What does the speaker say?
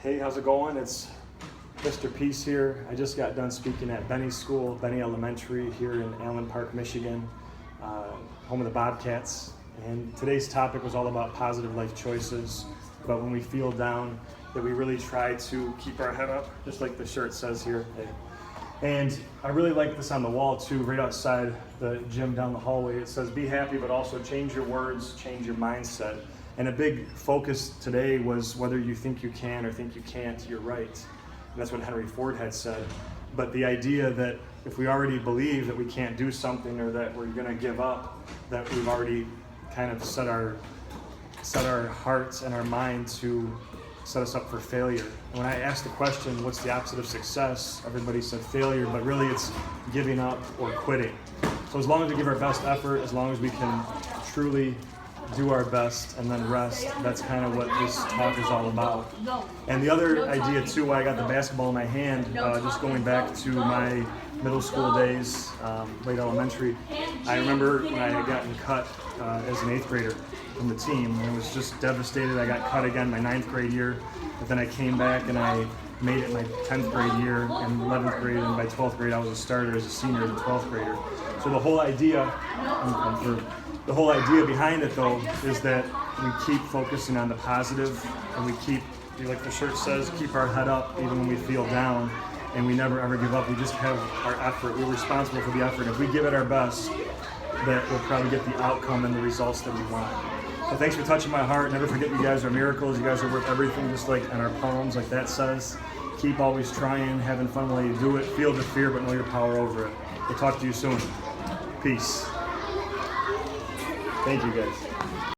Hey, how's it going? It's Mr. Peace here. I just got done speaking at Bennie School, Bennie Elementary here in Allen Park, Michigan, home of the Bobcats. And today's topic was all about positive life choices, but when we feel down, that we really try to keep our head up, just like the shirt says here. And I really like this on the wall too, right outside the gym down the hallway. It says, be happy, but also change your words, change your mindset. And a big focus today was whether you think you can or think you can't, you're right. And that's what Henry Ford had said. But the idea that if we already believe that we can't do something or that we're gonna give up, that we've already kind of set our hearts and our mind to set us up for failure. And when I asked the question, what's the opposite of success? Everybody said failure, but really it's giving up or quitting. So as long as we give our best effort, as long as we can truly do our best and then rest, that's kind of what this talk is all about. And the other idea too, why I got the basketball in my hand, just going back to my middle school days, late elementary, I remember when I had gotten cut as an 8th grader from the team, and I was just devastated. I got cut again my 9th grade year, but then I came back and I made it my 10th grade year and 11th grade, and by 12th grade I was a starter as a senior as a 12th grader. So the whole idea, the whole idea behind it though is that we keep focusing on the positive, and we keep, like the shirt says, keep our head up even when we feel down, and we never ever give up. We just have our effort. We're responsible for the effort. If we give it our best, that we'll probably get the outcome and the results that we want. So thanks for touching my heart. Never forget, you guys are miracles. You guys are worth everything, just like in our poems, like that says. Keep always trying, having fun while you do it. Feel the fear, but know your power over it. We'll talk to you soon. Peace. Thank you, guys.